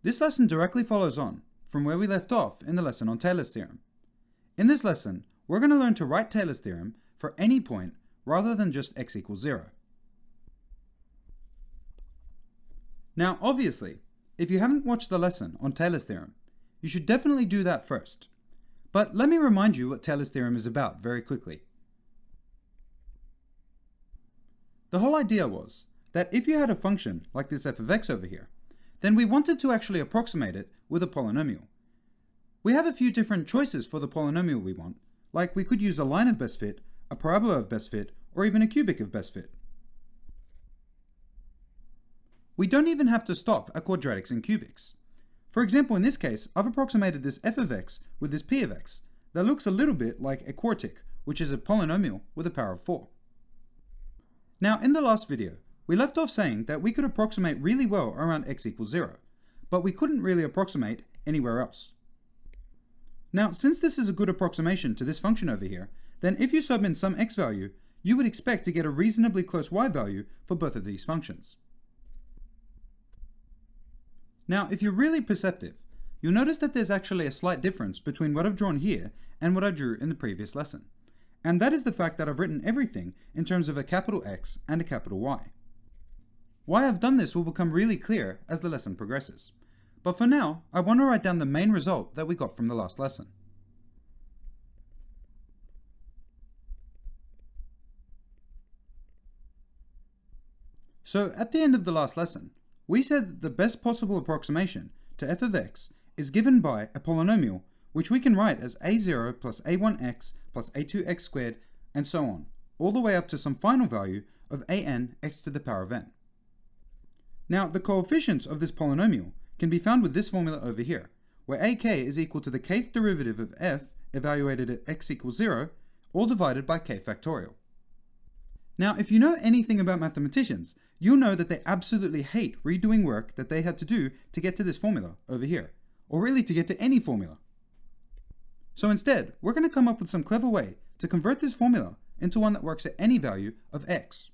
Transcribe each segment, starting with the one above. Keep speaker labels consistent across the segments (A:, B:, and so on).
A: This lesson directly follows on from where we left off in the lesson on Taylor's theorem. In this lesson, we're going to learn to write Taylor's theorem for any point rather than just x equals 0. Now, obviously, if you haven't watched the lesson on Taylor's theorem, you should definitely do that first. But let me remind you what Taylor's theorem is about very quickly. The whole idea was that if you had a function like this f of x over here, then we wanted to actually approximate it with a polynomial. We have a few different choices for the polynomial we want, like we could use a line of best fit, a parabola of best fit, or even a cubic of best fit. We don't even have to stop at quadratics and cubics. For example, in this case, I've approximated this f of x with this p of x that looks a little bit like a quartic, which is a polynomial with a power of 4. Now, in the last video, we left off saying that we could approximate really well around x equals 0, but we couldn't really approximate anywhere else. Now, since this is a good approximation to this function over here, then if you sub in some x value, you would expect to get a reasonably close y value for both of these functions. Now, if you're really perceptive, you'll notice that there's actually a slight difference between what I've drawn here and what I drew in the previous lesson. And that is the fact that I've written everything in terms of a capital X and a capital Y. Why I've done this will become really clear as the lesson progresses. But for now, I want to write down the main result that we got from the last lesson. So at the end of the last lesson, we said that the best possible approximation to f of x is given by a polynomial which we can write as a0 plus a1x plus a2x squared and so on, all the way up to some final value of an x to the power of n. Now, the coefficients of this polynomial can be found with this formula over here, where ak is equal to the kth derivative of f evaluated at x equals 0, all divided by k factorial. Now, if you know anything about mathematicians, you'll know that they absolutely hate redoing work that they had to do to get to this formula over here, or really to get to any formula. So instead, we're going to come up with some clever way to convert this formula into one that works at any value of x.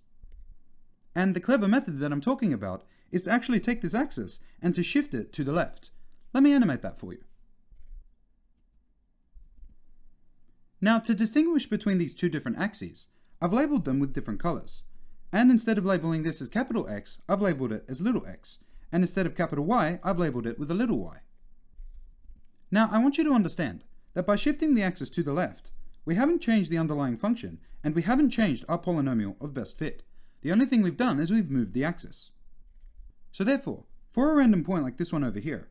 A: And the clever method that I'm talking about is to actually take this axis and to shift it to the left. Let me animate that for you. Now, to distinguish between these two different axes, I've labeled them with different colors. And instead of labeling this as capital X, I've labeled it as little x. And instead of capital Y, I've labeled it with a little y. Now, I want you to understand that by shifting the axis to the left, we haven't changed the underlying function, and we haven't changed our polynomial of best fit. The only thing we've done is we've moved the axis. So therefore, for a random point like this one over here,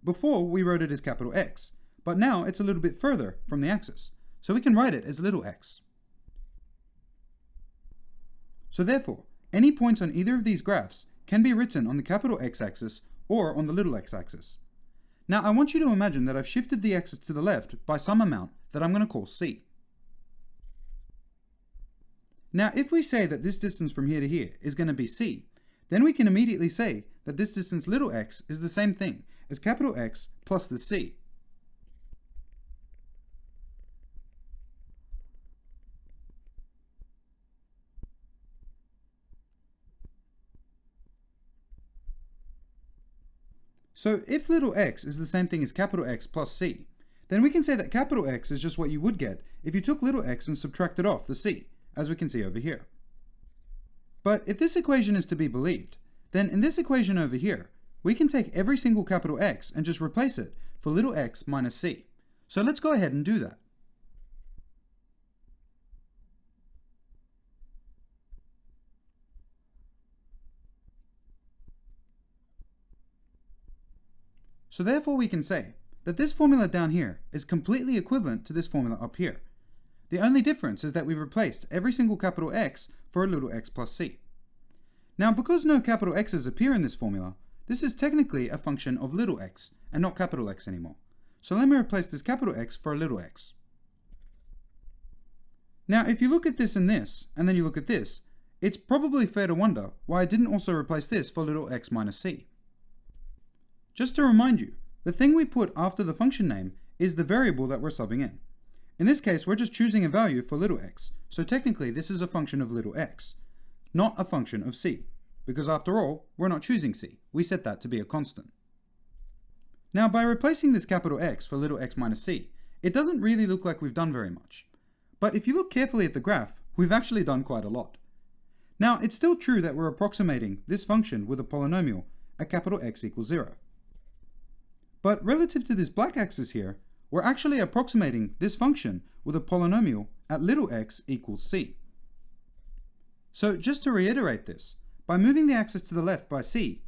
A: before we wrote it as capital X, but now it's a little bit further from the axis, so we can write it as little x. So therefore, any points on either of these graphs can be written on the capital X axis or on the little x axis. Now, I want you to imagine that I've shifted the axis to the left by some amount that I'm going to call c. Now, if we say that this distance from here to here is going to be c, then we can immediately say that this distance little x is the same thing as capital X plus the c. So if little x is the same thing as capital X plus c, then we can say that capital X is just what you would get if you took little x and subtracted off the c, as we can see over here. But if this equation is to be believed, then in this equation over here, we can take every single capital X and just replace it for little x minus c. So let's go ahead and do that. So therefore we can say that this formula down here is completely equivalent to this formula up here. The only difference is that we've replaced every single capital X for a little x plus c. Now, because no capital X's appear in this formula, this is technically a function of little x and not capital X anymore. So let me replace this capital X for a little x. Now, if you look at this and then you look at this, it's probably fair to wonder why I didn't also replace this for little x minus c. Just to remind you, the thing we put after the function name is the variable that we're subbing in. In this case, we're just choosing a value for little x, so technically this is a function of little x, not a function of c, because after all, we're not choosing c. We set that to be a constant. Now, by replacing this capital X for little x minus c, it doesn't really look like we've done very much. But if you look carefully at the graph, we've actually done quite a lot. Now, it's still true that we're approximating this function with a polynomial at capital X equals 0. But relative to this black axis here, we're actually approximating this function with a polynomial at little x equals c. So just to reiterate this, by moving the axis to the left by c,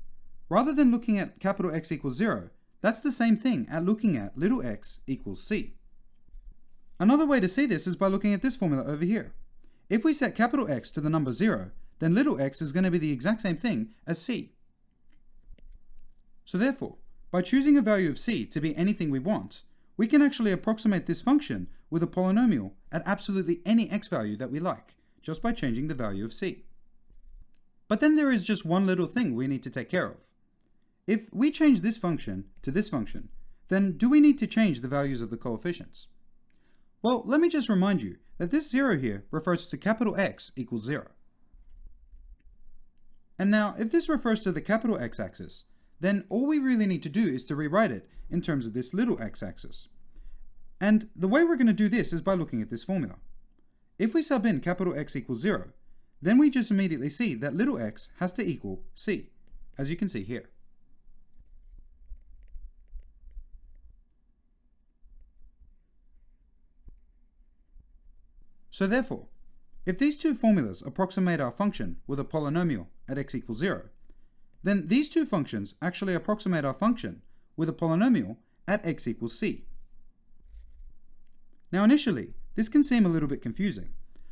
A: rather than looking at capital X equals 0, that's the same thing at looking at little x equals c. Another way to see this is by looking at this formula over here. If we set capital X to the number 0, then little x is going to be the exact same thing as c. So therefore, by choosing a value of c to be anything we want, we can actually approximate this function with a polynomial at absolutely any x value that we like, just by changing the value of c. But then there is just one little thing we need to take care of. If we change this function to this function, then do we need to change the values of the coefficients? Well, let me just remind you that this 0 here refers to capital X equals 0. And now, if this refers to the capital X axis, then all we really need to do is to rewrite it in terms of this little x axis. And the way we're going to do this is by looking at this formula. If we sub in capital X equals 0, then we just immediately see that little x has to equal c, as you can see here. So therefore, if these two formulas approximate our function with a polynomial at x equals 0, then these two functions actually approximate our function with a polynomial at x equals c. Now initially, this can seem a little bit confusing.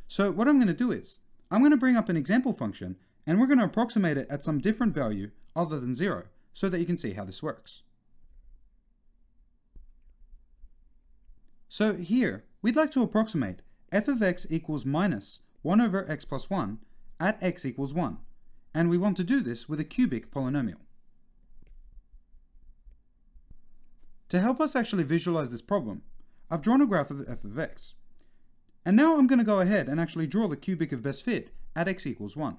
A: So what I'm going to do is, I'm going to bring up an example function, and we're going to approximate it at some different value other than 0, so that you can see how this works. So here, we'd like to approximate f of x equals minus 1 over x plus 1 at x equals 1, and we want to do this with a cubic polynomial. To help us actually visualize this problem, I've drawn a graph of f of x. And now I'm going to go ahead and actually draw the cubic of best fit at x equals 1.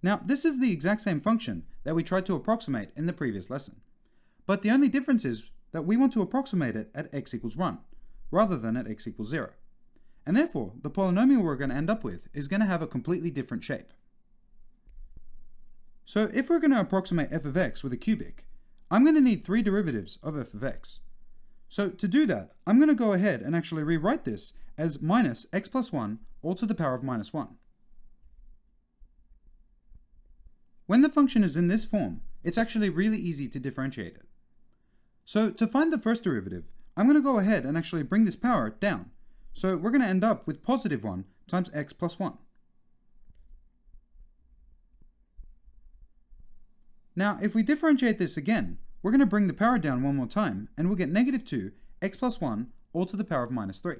A: Now, this is the exact same function that we tried to approximate in the previous lesson. But the only difference is that we want to approximate it at x equals 1, rather than at x equals 0. And therefore, the polynomial we're going to end up with is going to have a completely different shape. So if we're going to approximate f of x with a cubic, I'm going to need 3 derivatives of f of x. So to do that, I'm going to go ahead and actually rewrite this as minus x plus 1 all to the power of minus 1. When the function is in this form, it's actually really easy to differentiate it. So to find the first derivative, I'm going to go ahead and actually bring this power down. So we're going to end up with positive 1 times x plus 1. Now, if we differentiate this again, we're going to bring the power down one more time, and we'll get negative 2 x plus 1 all to the power of minus 3.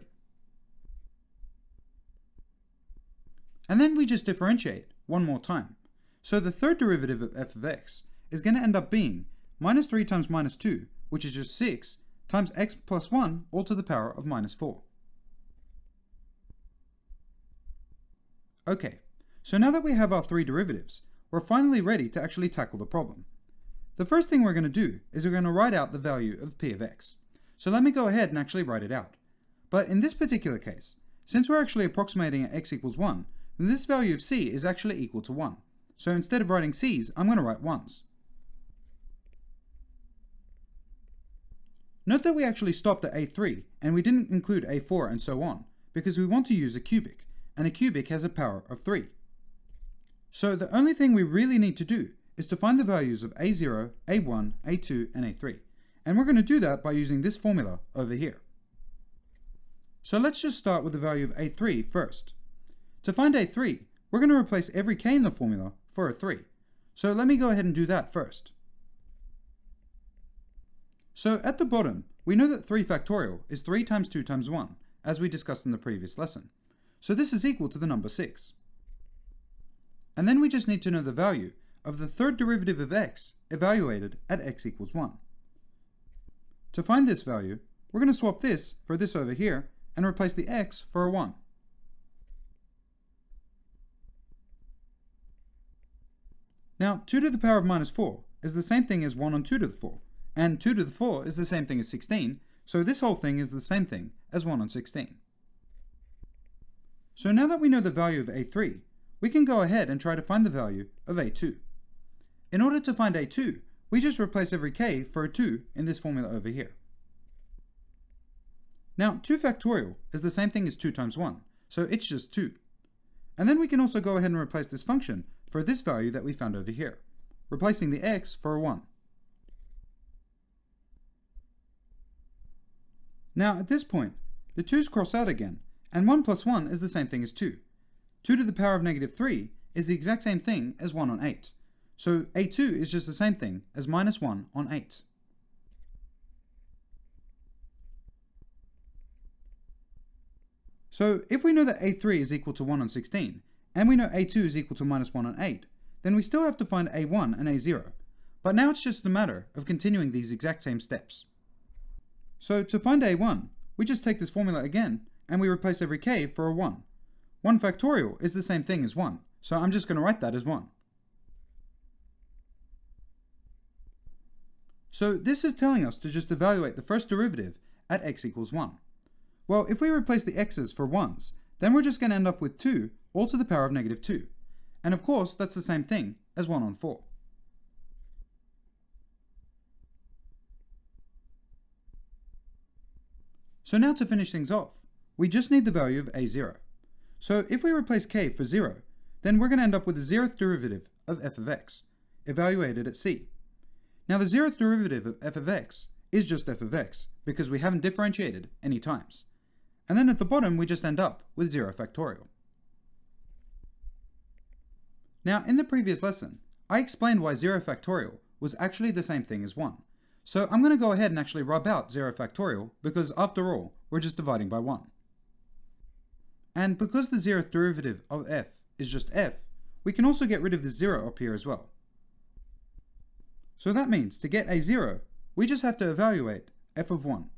A: And then we just differentiate one more time. So the third derivative of f of x is going to end up being minus 3 times minus 2, which is just 6, times x plus 1 all to the power of minus 4. Okay, so now that we have our 3 derivatives, we're finally ready to actually tackle the problem. The first thing we're going to do is we're going to write out the value of p of x. So let me go ahead and actually write it out. But in this particular case, since we're actually approximating at x equals 1, then this value of c is actually equal to 1. So instead of writing c's, I'm going to write 1's. Note that we actually stopped at a3, and we didn't include a4 and so on, because we want to use a cubic, and a cubic has a power of 3. So the only thing we really need to do is to find the values of a0, a1, a2, and a3. And we're going to do that by using this formula over here. So let's just start with the value of a3 first. To find a3, we're going to replace every k in the formula for a 3. So let me go ahead and do that first. So at the bottom, we know that 3 factorial is 3 times 2 times 1, as we discussed in the previous lesson. So this is equal to the number 6. And then we just need to know the value of the third derivative of x evaluated at x equals 1. To find this value, we're going to swap this for this over here and replace the x for a 1. Now, 2 to the power of minus 4 is the same thing as 1 on 2 to the 4, and 2 to the 4 is the same thing as 16, so this whole thing is the same thing as 1 on 16. So now that we know the value of a3, we can go ahead and try to find the value of a2. In order to find a2, we just replace every k for a 2 in this formula over here. Now, 2 factorial is the same thing as 2 times 1, so it's just 2. And then we can also go ahead and replace this function for this value that we found over here, replacing the x for a 1. Now, at this point, the 2's cross out again, and 1 plus 1 is the same thing as 2. 2 to the power of negative 3 is the exact same thing as 1 on 8. So a2 is just the same thing as minus 1 on 8. So if we know that a3 is equal to 1 on 16, and we know a2 is equal to minus 1 on 8, then we still have to find a1 and a0. But now it's just a matter of continuing these exact same steps. So to find a1, we just take this formula again, and we replace every k for a 1. 1 factorial is the same thing as 1, so I'm just going to write that as 1. So this is telling us to just evaluate the first derivative at x equals 1. Well, if we replace the x's for 1's, then we're just going to end up with 2 all to the power of negative 2. And of course, that's the same thing as 1 on 4. So now to finish things off, we just need the value of a0. So if we replace k for 0, then we're going to end up with the 0th derivative of f of x, evaluated at c. Now the 0th derivative of f of x is just f of x, because we haven't differentiated any times. And then at the bottom we just end up with 0 factorial. Now in the previous lesson, I explained why 0 factorial was actually the same thing as 1. So I'm going to go ahead and actually rub out 0 factorial, because after all, we're just dividing by 1. And because the 0th derivative of f is just f, we can also get rid of the 0 up here as well. So that means to get a0, we just have to evaluate f of 1.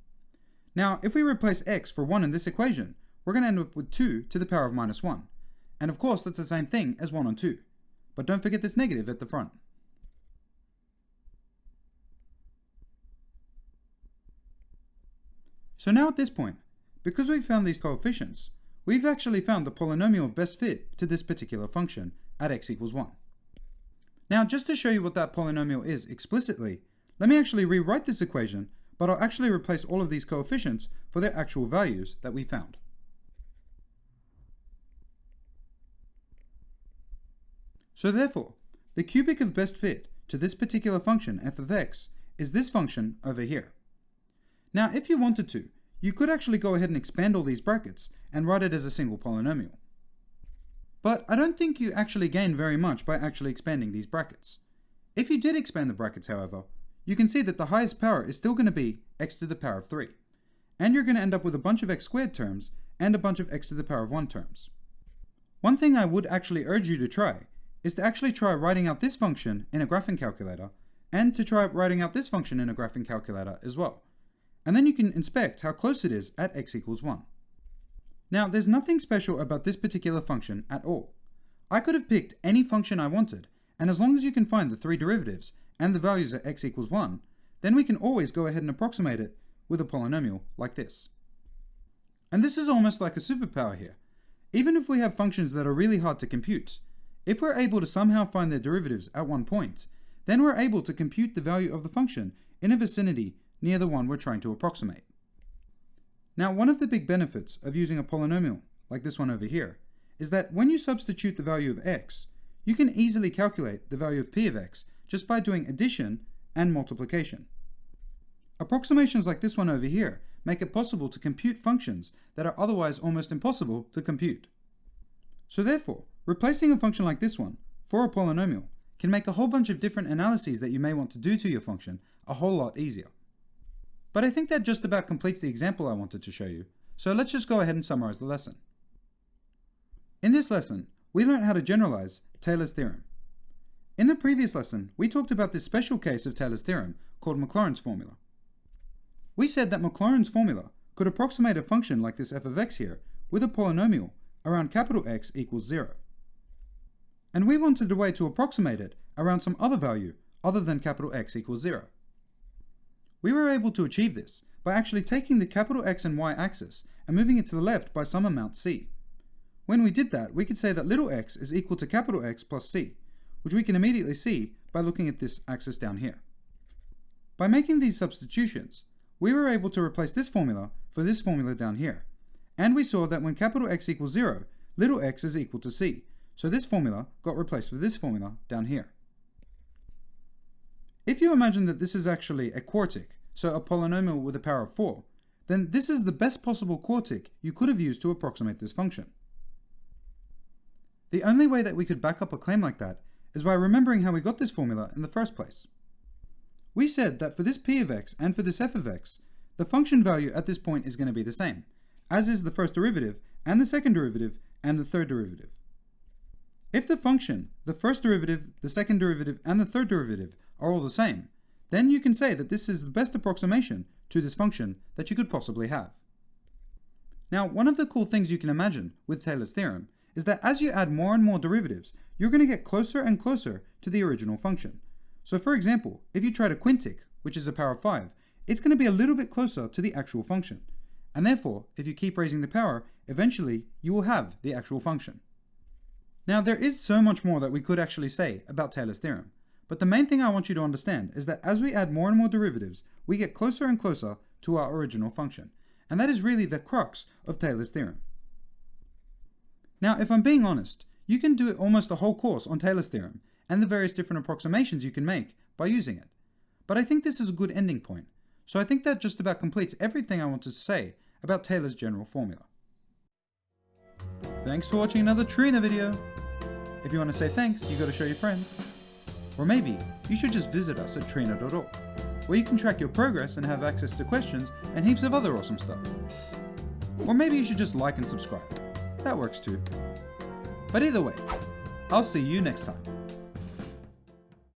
A: Now, if we replace x for 1 in this equation, we're going to end up with 2 to the power of minus 1. And of course, that's the same thing as 1 on 2. But don't forget this negative at the front. So now at this point, because we've found these coefficients, we've actually found the polynomial of best fit to this particular function at x equals 1. Now, just to show you what that polynomial is explicitly, let me actually rewrite this equation, but I'll actually replace all of these coefficients for their actual values that we found. So therefore, the cubic of best fit to this particular function f of x is this function over here. Now, if you wanted to, you could actually go ahead and expand all these brackets and write it as a single polynomial. But I don't think you actually gain very much by actually expanding these brackets. If you did expand the brackets, however, you can see that the highest power is still going to be x to the power of 3. And you're going to end up with a bunch of x squared terms and a bunch of x to the power of 1 terms. One thing I would actually urge you to try is to actually try writing out this function in a graphing calculator, and to try writing out this function in a graphing calculator as well. And then you can inspect how close it is at x equals 1. Now, there's nothing special about this particular function at all. I could have picked any function I wanted, and as long as you can find the 3 derivatives and the values at x equals 1, then we can always go ahead and approximate it with a polynomial like this. And this is almost like a superpower here. Even if we have functions that are really hard to compute, if we're able to somehow find their derivatives at one point, then we're able to compute the value of the function in a vicinity near the one we're trying to approximate. Now, one of the big benefits of using a polynomial, like this one over here, is that when you substitute the value of x, you can easily calculate the value of p of x just by doing addition and multiplication. Approximations like this one over here make it possible to compute functions that are otherwise almost impossible to compute. So therefore, replacing a function like this one for a polynomial can make a whole bunch of different analyses that you may want to do to your function a whole lot easier. But I think that just about completes the example I wanted to show you, so let's just go ahead and summarize the lesson. In this lesson, we learned how to generalize Taylor's theorem. In the previous lesson, we talked about this special case of Taylor's theorem called Maclaurin's formula. We said that Maclaurin's formula could approximate a function like this f of x here with a polynomial around capital X equals 0. And we wanted a way to approximate it around some other value other than capital X equals 0. We were able to achieve this by actually taking the capital X and Y axis and moving it to the left by some amount c. When we did that, we could say that little x is equal to capital X plus c, which we can immediately see by looking at this axis down here. By making these substitutions, we were able to replace this formula for this formula down here, and we saw that when capital X equals 0, little x is equal to c, so this formula got replaced with this formula down here. If you imagine that this is actually a quartic, so a polynomial with a power of 4, then this is the best possible quartic you could have used to approximate this function. The only way that we could back up a claim like that is by remembering how we got this formula in the first place. We said that for this p of x and for this f of x, the function value at this point is going to be the same, as is the first derivative and the second derivative and the third derivative. If the function, the first derivative, the second derivative, and the third derivative are all the same, then you can say that this is the best approximation to this function that you could possibly have. Now, one of the cool things you can imagine with Taylor's theorem is that as you add more and more derivatives, you're going to get closer and closer to the original function. So for example, if you try to quintic, which is a power of 5, it's going to be a little bit closer to the actual function. And therefore, if you keep raising the power, eventually you will have the actual function. Now there is so much more that we could actually say about Taylor's theorem, but the main thing I want you to understand is that as we add more and more derivatives, we get closer and closer to our original function. And that is really the crux of Taylor's theorem. Now, if I'm being honest, you can do almost a whole course on Taylor's theorem and the various different approximations you can make by using it. But I think this is a good ending point, so I think that just about completes everything I wanted to say about Taylor's general formula. Thanks for watching another Trina video. If you want to say thanks, you got to show your friends. Or maybe you should just visit us at trina.org, where you can track your progress and have access to questions and heaps of other awesome stuff. Or maybe you should just like and subscribe. That works too. But either way, I'll see you next time.